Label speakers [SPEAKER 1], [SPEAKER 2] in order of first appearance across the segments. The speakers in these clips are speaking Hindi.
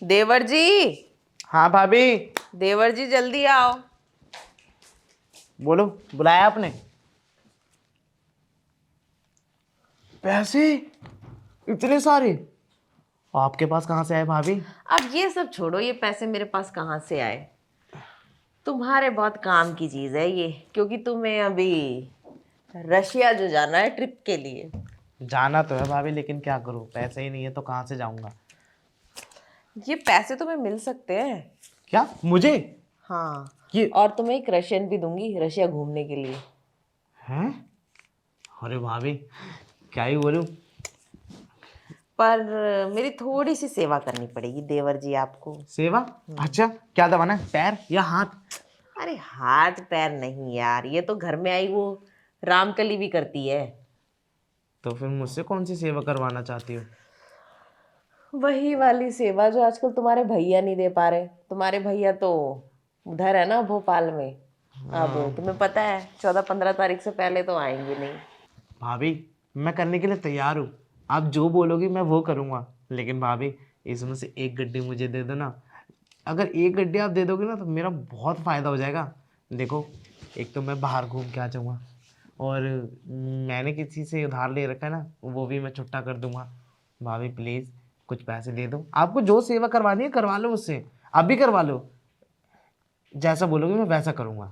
[SPEAKER 1] देवर जी।
[SPEAKER 2] हाँ भाभी।
[SPEAKER 1] देवर जी जल्दी आओ।
[SPEAKER 2] बोलो, बुलाया आपने? पैसे इतने सारे आपके पास कहाँ से आए भाभी?
[SPEAKER 1] अब ये सब छोड़ो, ये पैसे मेरे पास कहाँ से आए? तुम्हारे बहुत काम की चीज है ये, क्योंकि तुम्हें अभी रशिया जो जाना है ट्रिप के लिए।
[SPEAKER 2] जाना तो है भाभी, लेकिन क्या करूँ, पैसे ही नहीं है तो कहाँ से जाऊंगा?
[SPEAKER 1] ये पैसे तुम्हें मिल सकते हैं।
[SPEAKER 2] क्या मुझे?
[SPEAKER 1] हाँ।
[SPEAKER 2] ये
[SPEAKER 1] और तुम्हें एक रशियन भी दूंगी रशिया घूमने के लिए।
[SPEAKER 2] हैं? अरे भाभी, क्या ही बोलूं।
[SPEAKER 1] पर मेरी थोड़ी सी सेवा करनी पड़ेगी देवर जी आपको।
[SPEAKER 2] सेवा? अच्छा, क्या दबाना है, पैर या हाथ?
[SPEAKER 1] अरे हाथ पैर नहीं यार, ये तो घर में आई वो रामकली भी करती है।
[SPEAKER 2] तो फिर मुझसे कौन सी सेवा करवाना चाहती हो?
[SPEAKER 1] वही वाली सेवा जो आजकल तुम्हारे भैया नहीं दे पा रहे। तुम्हारे भैया तो उधर है ना, भोपाल में। अब तुम्हें पता है 14-15 तारीख से पहले तो आएंगे नहीं।
[SPEAKER 2] भाभी, मैं करने के लिए तैयार हूँ। आप जो बोलोगी मैं वो करूँगा। लेकिन भाभी, इसमें से एक गड्डी मुझे दे दो ना। अगर एक गड्डी आप दे दोगे ना तो मेरा बहुत फ़ायदा हो जाएगा। देखो, एक तो मैं बाहर घूम के आ जाऊँगा, और मैंने किसी से उधार ले रखा है ना, वो भी मैं छुट्टा कर दूंगा। भाभी प्लीज़, कुछ पैसे दे दो। आपको जो सेवा करवानी है करवा लो मुझसे, आप भी करवा लो। जैसा बोलोगे मैं वैसा करूँगा।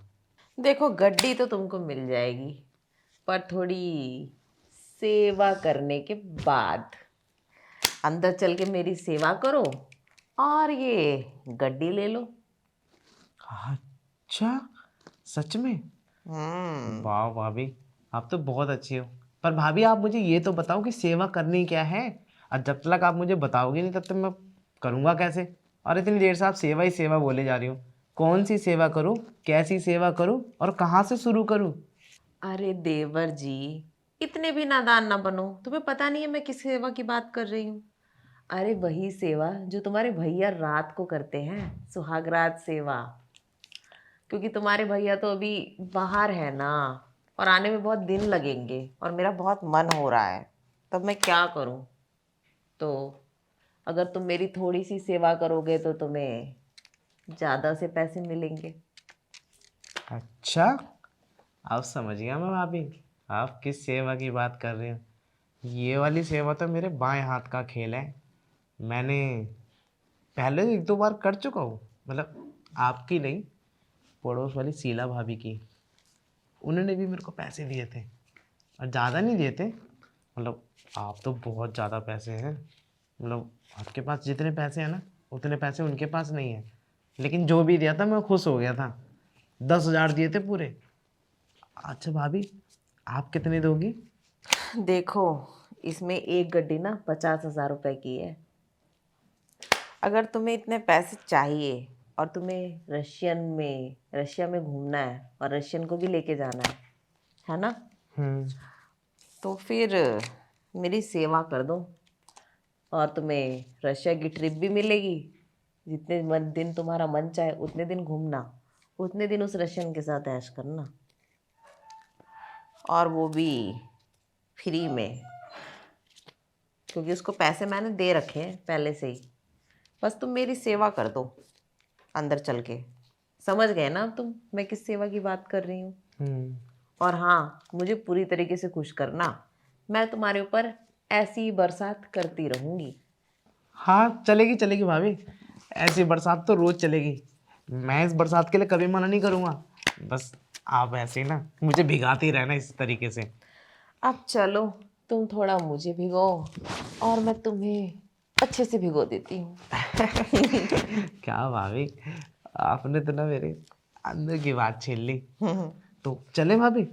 [SPEAKER 1] देखो गड्डी तो तुमको मिल जाएगी, पर थोड़ी सेवा करने के बाद अंदर चल के मेरी सेवा करो और ये गड्डी ले लो।
[SPEAKER 2] अच्छा, सच में? वाह भाभी, आप तो बहुत अच्छी हो। पर भाभी, आप मुझे ये तो बताओ कि सेवा करनी क्या है। और जब तक आप मुझे बताओगे नहीं तब तक मैं करूँगा कैसे? और इतनी देर से आप सेवा ही सेवा बोले जा रही हो। कौन सी सेवा करूँ, कैसी सेवा करूँ, और कहाँ से शुरू करूँ?
[SPEAKER 1] अरे देवर जी, इतने भी नादान ना बनो। तुम्हें पता नहीं है मैं किस सेवा की बात कर रही हूँ? अरे वही सेवा जो तुम्हारे भैया रात को करते हैं, सुहागरात सेवा। क्योंकि तुम्हारे भैया तो अभी बाहर है ना, और आने में बहुत दिन लगेंगे, और मेरा बहुत मन हो रहा है। तब मैं क्या करूं? तो अगर तुम मेरी थोड़ी सी सेवा करोगे तो तुम्हें ज़्यादा से पैसे मिलेंगे।
[SPEAKER 2] अच्छा, आप समझ गया मैं भाभी, आप किस सेवा की बात कर रहे हो। ये वाली सेवा तो मेरे बाएं हाथ का खेल है। मैंने पहले एक दो बार कर चुका हूँ, मतलब आपकी नहीं, पड़ोस वाली शीला भाभी की। उन्होंने भी मेरे को पैसे दिए थे, और ज़्यादा नहीं दिए थे। मतलब आप तो बहुत ज़्यादा पैसे हैं, मतलब आपके पास जितने पैसे हैं ना उतने पैसे उनके पास नहीं है। लेकिन जो भी दिया था मैं खुश हो गया था। 10,000 दिए थे पूरे। अच्छा भाभी, आप कितने दोगी?
[SPEAKER 1] देखो, इसमें एक गड्डी ना 50,000 रुपए की है। अगर तुम्हें इतने पैसे चाहिए और तुम्हें रशिया में घूमना है और रशियन को भी लेके जाना है ना?
[SPEAKER 2] हम्म।
[SPEAKER 1] तो फिर मेरी सेवा कर दो और तुम्हें रशिया की ट्रिप भी मिलेगी। जितने दिन तुम्हारा मन चाहे उतने दिन घूमना, उतने दिन उस रशियन के साथ ऐश करना, और वो भी फ्री में, क्योंकि उसको पैसे मैंने दे रखे हैं पहले से ही। बस तुम मेरी सेवा कर दो अंदर चल के। समझ गए ना अब तुम मैं किस सेवा की बात कर रही हूँ?
[SPEAKER 2] हम्म।
[SPEAKER 1] और हाँ, मुझे पूरी तरीके से खुश करना। मैं तुम्हारे ऊपर ऐसी ही बरसात करती रहूँगी।
[SPEAKER 2] हाँ, चलेगी चलेगी भाभी, ऐसी बरसात तो रोज चलेगी। मैं इस बरसात के लिए कभी मना नहीं करूँगा। बस आप ऐसे ही ना मुझे भिगाते ही रहना इस तरीके से।
[SPEAKER 1] अब चलो, तुम थोड़ा मुझे भिगो और मैं तुम्हें अच्छे से भिगो देती हूँ।
[SPEAKER 2] क्या भाभी, आपने तो ना मेरे अंदर की बात छीन ली। तो चले भाभी?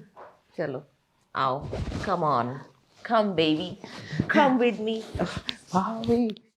[SPEAKER 1] चलो आओ, come on, come baby, come with me.
[SPEAKER 2] भाभी